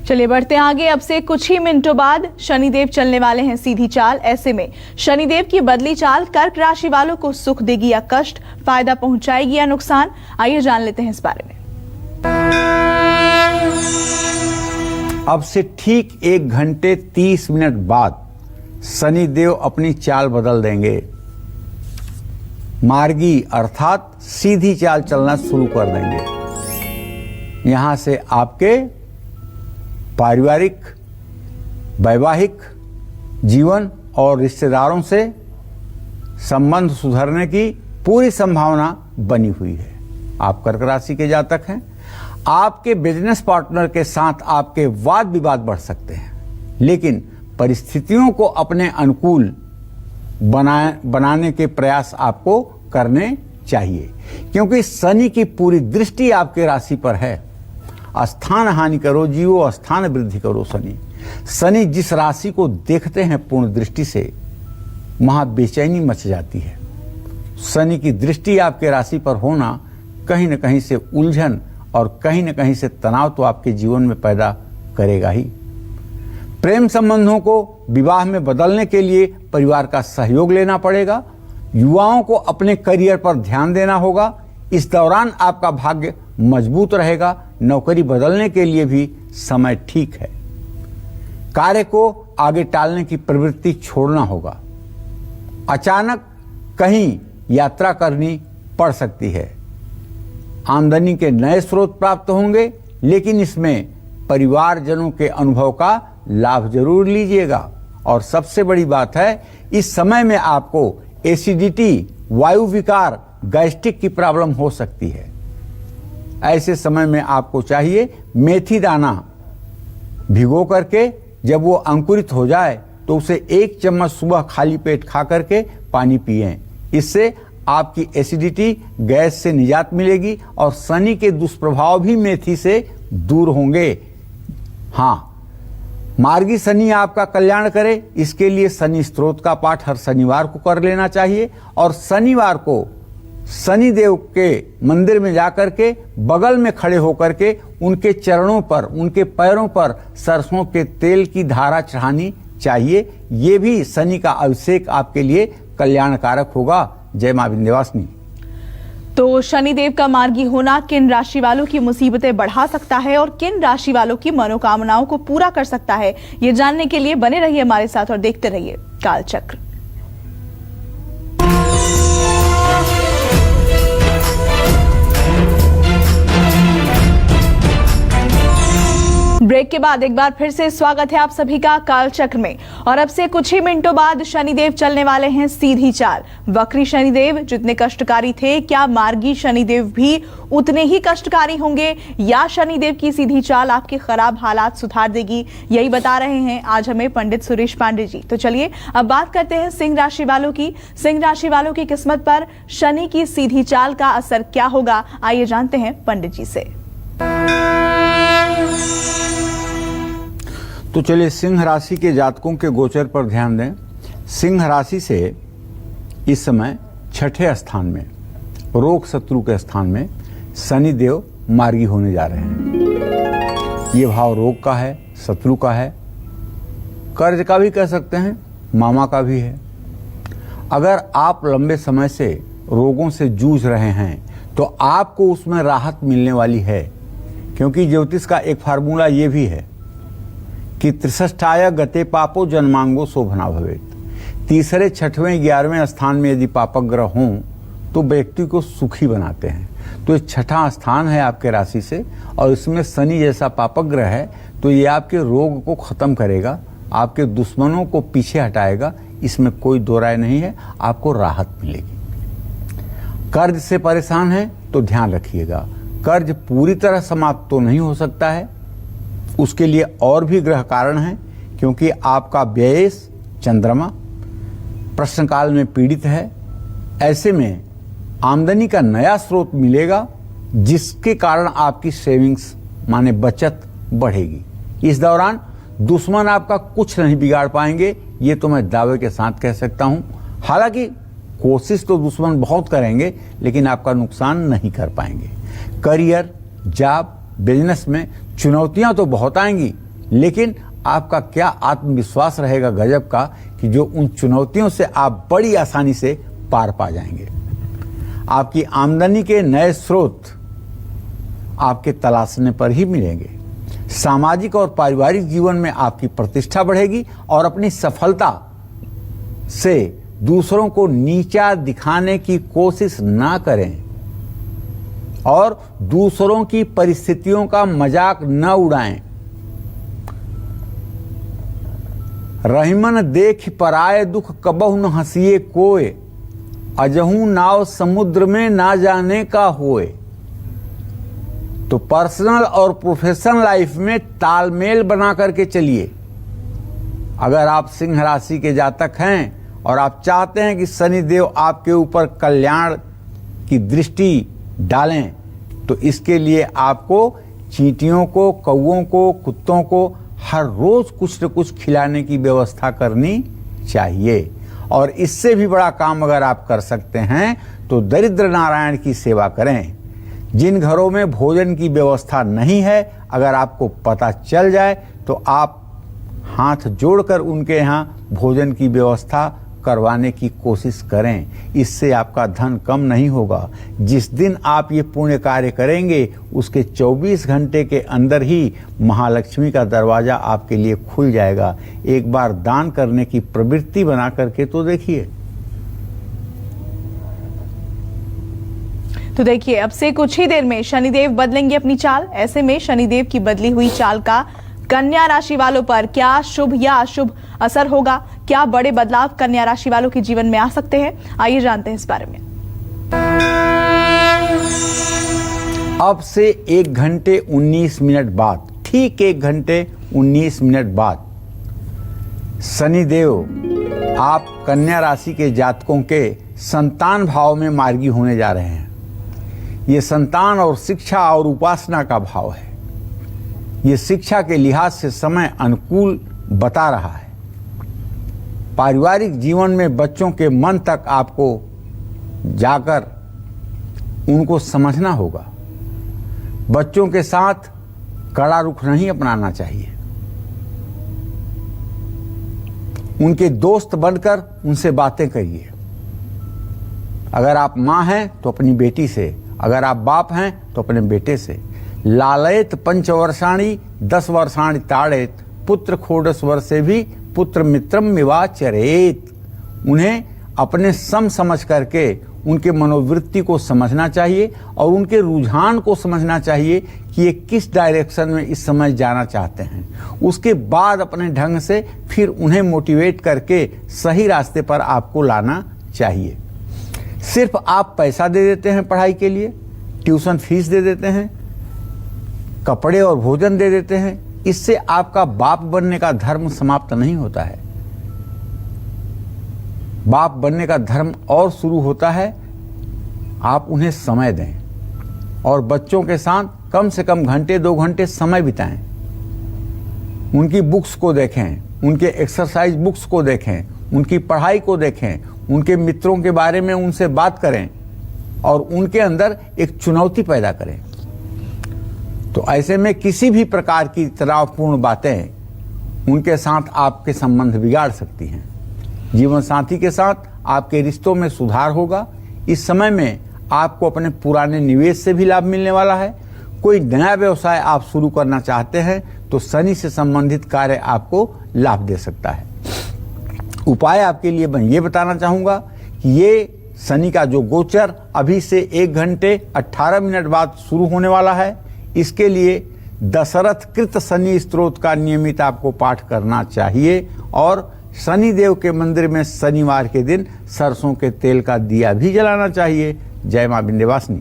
चलिए बढ़ते हैं आगे। अब से कुछ ही मिनटों बाद शनिदेव चलने वाले हैं सीधी चाल। ऐसे में शनिदेव की बदली चाल कर्क राशि वालों को सुख देगी या कष्ट, फायदा पहुंचाएगी या नुकसान, आइए जान लेते हैं इस बारे में। अब से ठीक 1 घंटे 30 मिनट बाद शनिदेव अपनी चाल बदल देंगे। मार्गी अर्थात सीधी चाल चलना शुरू कर देंगे। यहां से आपके पारिवारिक, वैवाहिक जीवन और रिश्तेदारों से संबंध सुधरने की पूरी संभावना बनी हुई है। आप कर्क राशि के जातक हैं। आपके बिजनेस पार्टनर के साथ आपके वाद विवाद बढ़ सकते हैं, लेकिन परिस्थितियों को अपने अनुकूल बनाने के प्रयास आपको करने चाहिए, क्योंकि शनि की पूरी दृष्टि आपके राशि पर है। स्थान हानि करो जीवो, स्थान वृद्धि करो शनि जिस राशि को देखते हैं पूर्ण दृष्टि से, वहां बेचैनी मच जाती है। शनि की दृष्टि आपके राशि पर होना कहीं न कहीं से उलझन और कहीं न कहीं से तनाव तो आपके जीवन में पैदा करेगा ही। प्रेम संबंधों को विवाह में बदलने के लिए परिवार का सहयोग लेना पड़ेगा। युवाओं को अपने करियर पर ध्यान देना होगा। इस दौरान आपका भाग्य मजबूत रहेगा। नौकरी बदलने के लिए भी समय ठीक है। कार्य को आगे टालने की प्रवृत्ति छोड़ना होगा। अचानक कहीं यात्रा करनी पड़ सकती है। आमदनी के नए स्रोत प्राप्त होंगे, लेकिन इसमें परिवारजनों के अनुभव का लाभ जरूर लीजिएगा। और सबसे बड़ी बात है, इस समय में आपको एसिडिटी, वायु विकार, गैस्ट्रिक की प्रॉब्लम हो सकती है। ऐसे समय में आपको चाहिए मेथी दाना भिगो करके जब वो अंकुरित हो जाए तो उसे 1 चम्मच सुबह खाली पेट खा करके पानी पिएं। इससे आपकी एसिडिटी, गैस से निजात मिलेगी और शनि के दुष्प्रभाव भी मेथी से दूर होंगे। हाँ, मार्गी शनि आपका कल्याण करे, इसके लिए शनि स्तोत्र का पाठ हर शनिवार को कर लेना चाहिए। और शनिवार को शनिदेव के मंदिर में जाकर के बगल में खड़े होकर के उनके चरणों पर, उनके पैरों पर सरसों के तेल की धारा चढ़ानी चाहिए। ये भी शनि का अभिषेक आपके लिए कल्याणकारक होगा। जय मां विंध्यवासिनी। तो शनिदेव का मार्गी होना किन राशि वालों की मुसीबतें बढ़ा सकता है और किन राशि वालों की मनोकामनाओं को पूरा कर सकता है, ये जानने के लिए बने रहिए हमारे साथ और देखते रहिए कालचक्र। ब्रेक के बाद एक बार फिर से स्वागत है आप सभी का कालचक्र में। और अब से कुछ ही मिनटों बाद शनिदेव चलने वाले हैं सीधी चाल। वक्री शनिदेव जितने कष्टकारी थे, क्या मार्गी शनिदेव भी उतने ही कष्टकारी होंगे, या शनिदेव की सीधी चाल आपके खराब हालात सुधार देगी? यही बता रहे हैं आज हमें पंडित सुरेश पांडे जी। तो चलिए अब बात करते हैं सिंह राशि वालों की। सिंह राशि वालों की किस्मत पर शनि की सीधी चाल का असर क्या होगा, आइए जानते हैं पंडित जी से। तो चलिए सिंह राशि के जातकों के गोचर पर ध्यान दें। सिंह राशि से इस समय 6ठे स्थान में, रोग शत्रु के स्थान में शनिदेव मार्गी होने जा रहे हैं। ये भाव रोग का है, शत्रु का है, कर्ज का भी कह सकते हैं, मामा का भी है। अगर आप लंबे समय से रोगों से जूझ रहे हैं तो आपको उसमें राहत मिलने वाली है, क्योंकि ज्योतिष का एक फार्मूला ये भी है कि 63 गते पापो जन्मांगो शोभना भवेत। तीसरे, छठवें, 11वें स्थान में यदि पापक ग्रह हों तो व्यक्ति को सुखी बनाते हैं। तो ये 6ठा स्थान है आपके राशि से, और इसमें शनि जैसा पापक ग्रह है, तो ये आपके रोग को खत्म करेगा, आपके दुश्मनों को पीछे हटाएगा। इसमें कोई दो राय नहीं है, आपको राहत मिलेगी। कर्ज से परेशान है तो ध्यान रखिएगा, कर्ज पूरी तरह समाप्त तो नहीं हो सकता है, उसके लिए और भी ग्रह कारण हैं, क्योंकि आपका व्यय चंद्रमा प्रश्नकाल में पीड़ित है। ऐसे में आमदनी का नया स्रोत मिलेगा, जिसके कारण आपकी सेविंग्स माने बचत बढ़ेगी। इस दौरान दुश्मन आपका कुछ नहीं बिगाड़ पाएंगे, ये तो मैं दावे के साथ कह सकता हूं। हालांकि कोशिश तो दुश्मन बहुत करेंगे, लेकिन आपका नुकसान नहीं कर पाएंगे। करियर, जॉब, बिजनेस में चुनौतियां तो बहुत आएंगी, लेकिन आपका क्या आत्मविश्वास रहेगा गजब का कि जो उन चुनौतियों से आप बड़ी आसानी से पार पा जाएंगे। आपकी आमदनी के नए स्रोत आपके तलाशने पर ही मिलेंगे। सामाजिक और पारिवारिक जीवन में आपकी प्रतिष्ठा बढ़ेगी और अपनी सफलता से दूसरों को नीचा दिखाने की कोशिश ना करें और दूसरों की परिस्थितियों का मजाक न उड़ाएं। रहीमन देख पराए दुख कबहु न हंसिए कोय, अजहू नाव समुद्र में ना जाने का होए। तो पर्सनल और प्रोफेशनल लाइफ में तालमेल बना करके चलिए। अगर आप सिंह राशि के जातक हैं और आप चाहते हैं कि शनिदेव आपके ऊपर कल्याण की दृष्टि डालें, तो इसके लिए आपको चींटियों को, कौओं को, कुत्तों को हर रोज कुछ न कुछ खिलाने की व्यवस्था करनी चाहिए। और इससे भी बड़ा काम अगर आप कर सकते हैं तो दरिद्र नारायण की सेवा करें। जिन घरों में भोजन की व्यवस्था नहीं है, अगर आपको पता चल जाए तो आप हाथ जोड़कर उनके यहाँ भोजन की व्यवस्था करवाने की कोशिश करें। इससे आपका धन कम नहीं होगा। जिस दिन आप ये पुण्य कार्य करेंगे उसके 24 घंटे के अंदर ही महालक्ष्मी का दरवाजा आपके लिए खुल जाएगा। एक बार दान करने की प्रवृत्ति बना करके तो देखिए। तो देखिए, अब से कुछ ही देर में शनिदेव बदलेंगे अपनी चाल। ऐसे में शनिदेव की बदली हुई चाल का कन्या राशि वालों पर क्या शुभ या अशुभ असर होगा, क्या बड़े बदलाव कन्या राशि वालों के जीवन में आ सकते हैं, आइए जानते हैं इस बारे में। अब से 1 घंटे 19 मिनट बाद, ठीक 1 घंटे 19 मिनट बाद शनिदेव आप कन्या राशि के जातकों के संतान भाव में मार्गी होने जा रहे हैं। ये संतान और शिक्षा और उपासना का भाव है। ये शिक्षा के लिहाज से समय अनुकूल बता रहा है। पारिवारिक जीवन में बच्चों के मन तक आपको जाकर उनको समझना होगा। बच्चों के साथ कड़ा रुख नहीं अपनाना चाहिए। उनके दोस्त बनकर उनसे बातें करिए। अगर आप माँ हैं तो अपनी बेटी से, अगर आप बाप हैं तो अपने बेटे से। लालयत 5 वर्षाणि 10 वर्षाणि ताड़ेत, पुत्र खोडस वर्षे भी पुत्र मित्रम विवाचरेत। उन्हें अपने सम समझ करके उनके मनोवृत्ति को समझना चाहिए और उनके रुझान को समझना चाहिए कि ये किस डायरेक्शन में इस समय जाना चाहते हैं। उसके बाद अपने ढंग से फिर उन्हें मोटिवेट करके सही रास्ते पर आपको लाना चाहिए। सिर्फ आप पैसा दे देते हैं पढ़ाई के लिए, ट्यूशन फीस दे देते हैं, कपड़े और भोजन दे देते हैं, इससे आपका बाप बनने का धर्म समाप्त नहीं होता है। बाप बनने का धर्म और शुरू होता है। आप उन्हें समय दें और बच्चों के साथ कम से कम घंटे 2 घंटे समय बिताएं। उनकी बुक्स को देखें, उनके एक्सरसाइज बुक्स को देखें, उनकी पढ़ाई को देखें, उनके मित्रों के बारे में उनसे बात करें और उनके अंदर एक चुनौती पैदा करें। तो ऐसे में किसी भी प्रकार की तनावपूर्ण बातें उनके साथ आपके संबंध बिगाड़ सकती हैं। जीवन साथी के साथ आपके रिश्तों में सुधार होगा। इस समय में आपको अपने पुराने निवेश से भी लाभ मिलने वाला है। कोई नया व्यवसाय आप शुरू करना चाहते हैं तो शनि से संबंधित कार्य आपको लाभ दे सकता है। उपाय आपके लिए मैं ये बताना चाहूंगा कि ये शनि का जो गोचर अभी से 1 घंटे 18 मिनट बाद शुरू होने वाला है, इसके लिए दशरथ कृत शनि स्तोत्र का नियमित आपको पाठ करना चाहिए और शनि देव के मंदिर में शनिवार के दिन सरसों के तेल का दिया भी जलाना चाहिए। जय मां विंध्यवासिनी।